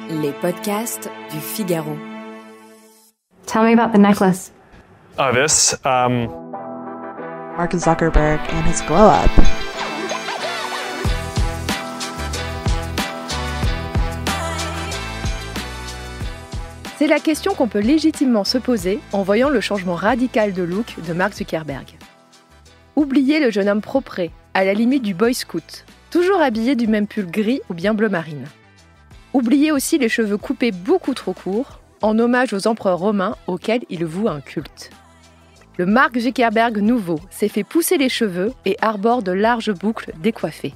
Les podcasts du Figaro. Tell me about the necklace. Mark Zuckerberg and his glow-up. C'est la question qu'on peut légitimement se poser en voyant le changement radical de look de Mark Zuckerberg. Oubliez le jeune homme propre, à la limite du boy scout, toujours habillé du même pull gris ou bien bleu marine. Oubliez aussi les cheveux coupés beaucoup trop courts, en hommage aux empereurs romains auxquels il voue un culte. Le Mark Zuckerberg nouveau s'est fait pousser les cheveux et arbore de larges boucles décoiffées.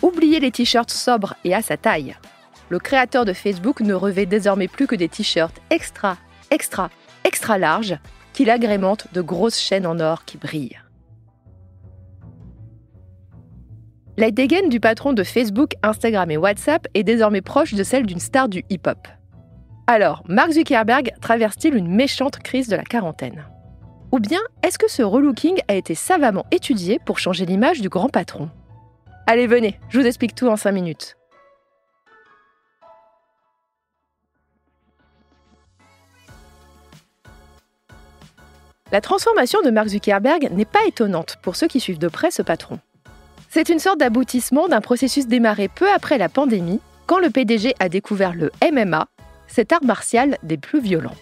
Oubliez les t-shirts sobres et à sa taille. Le créateur de Facebook ne revêt désormais plus que des t-shirts extra larges qu'il agrémente de grosses chaînes en or qui brillent. La dégaine du patron de Facebook, Instagram et WhatsApp est désormais proche de celle d'une star du hip-hop. Alors, Mark Zuckerberg traverse-t-il une méchante crise de la quarantaine ? Ou bien, est-ce que ce relooking a été savamment étudié pour changer l'image du grand patron ? Allez, venez, je vous explique tout en 5 minutes. La transformation de Mark Zuckerberg n'est pas étonnante pour ceux qui suivent de près ce patron. C'est une sorte d'aboutissement d'un processus démarré peu après la pandémie, quand le PDG a découvert le MMA, cet art martial des plus violents.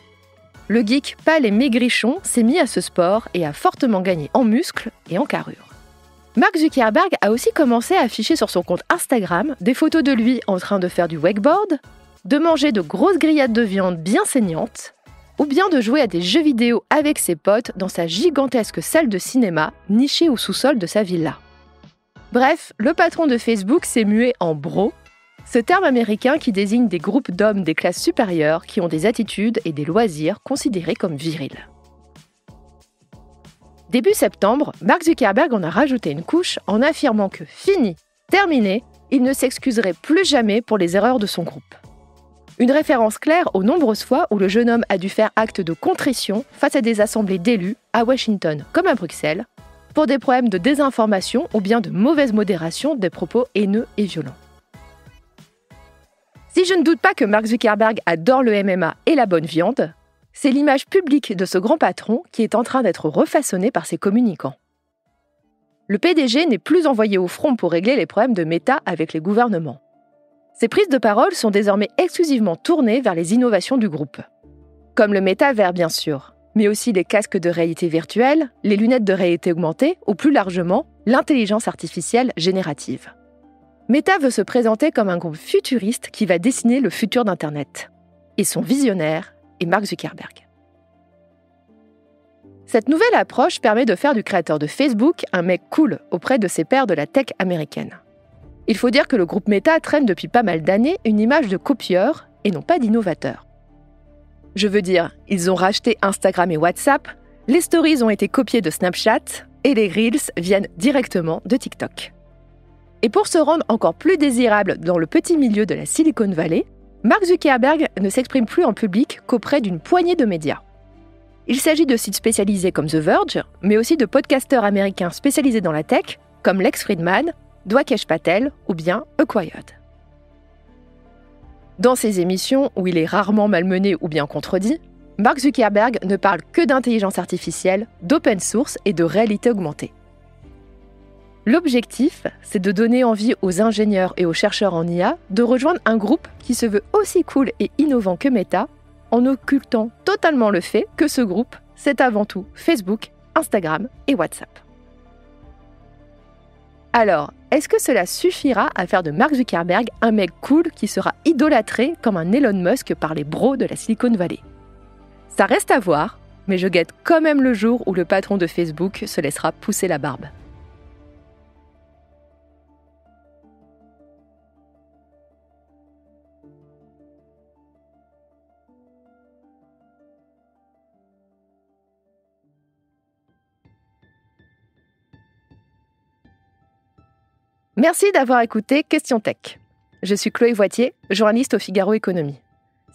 Le geek pâle et maigrichon s'est mis à ce sport et a fortement gagné en muscles et en carrure. Mark Zuckerberg a aussi commencé à afficher sur son compte Instagram des photos de lui en train de faire du wakeboard, de manger de grosses grillades de viande bien saignantes, ou bien de jouer à des jeux vidéo avec ses potes dans sa gigantesque salle de cinéma nichée au sous-sol de sa villa. Bref, le patron de Facebook s'est mué en bro, ce terme américain qui désigne des groupes d'hommes des classes supérieures qui ont des attitudes et des loisirs considérés comme virils. Début septembre, Mark Zuckerberg en a rajouté une couche en affirmant que fini, terminé, il ne s'excuserait plus jamais pour les erreurs de son groupe. Une référence claire aux nombreuses fois où le jeune homme a dû faire acte de contrition face à des assemblées d'élus, à Washington comme à Bruxelles, pour des problèmes de désinformation ou bien de mauvaise modération des propos haineux et violents. Si je ne doute pas que Mark Zuckerberg adore le MMA et la bonne viande, c'est l'image publique de ce grand patron qui est en train d'être refaçonnée par ses communicants. Le PDG n'est plus envoyé au front pour régler les problèmes de Meta avec les gouvernements. Ses prises de parole sont désormais exclusivement tournées vers les innovations du groupe. Comme le métavers bien sûr, mais aussi les casques de réalité virtuelle, les lunettes de réalité augmentée ou plus largement, l'intelligence artificielle générative. Meta veut se présenter comme un groupe futuriste qui va dessiner le futur d'Internet. Et son visionnaire est Mark Zuckerberg. Cette nouvelle approche permet de faire du créateur de Facebook un mec cool auprès de ses pairs de la tech américaine. Il faut dire que le groupe Meta traîne depuis pas mal d'années une image de copieur et non pas d'innovateur. Je veux dire, ils ont racheté Instagram et WhatsApp, les stories ont été copiées de Snapchat et les Reels viennent directement de TikTok. Et pour se rendre encore plus désirable dans le petit milieu de la Silicon Valley, Mark Zuckerberg ne s'exprime plus en public qu'auprès d'une poignée de médias. Il s'agit de sites spécialisés comme The Verge, mais aussi de podcasteurs américains spécialisés dans la tech, comme Lex Fridman, Dwakesh Patel ou bien Acquired. Dans ses émissions, où il est rarement malmené ou bien contredit, Mark Zuckerberg ne parle que d'intelligence artificielle, d'open source et de réalité augmentée. L'objectif, c'est de donner envie aux ingénieurs et aux chercheurs en IA de rejoindre un groupe qui se veut aussi cool et innovant que Meta, en occultant totalement le fait que ce groupe, c'est avant tout Facebook, Instagram et WhatsApp. Alors, est-ce que cela suffira à faire de Mark Zuckerberg un mec cool qui sera idolâtré comme un Elon Musk par les bros de la Silicon Valley ? Ça reste à voir, mais je guette quand même le jour où le patron de Facebook se laissera pousser la barbe. Merci d'avoir écouté Question Tech. Je suis Chloé Voitier, journaliste au Figaro Économie.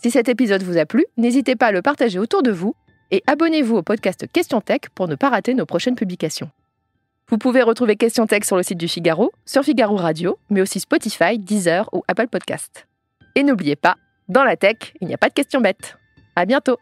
Si cet épisode vous a plu, n'hésitez pas à le partager autour de vous et abonnez-vous au podcast Question Tech pour ne pas rater nos prochaines publications. Vous pouvez retrouver Question Tech sur le site du Figaro, sur Figaro Radio, mais aussi Spotify, Deezer ou Apple Podcast. Et n'oubliez pas, Dans la tech, il n'y a pas de questions bêtes. À bientôt!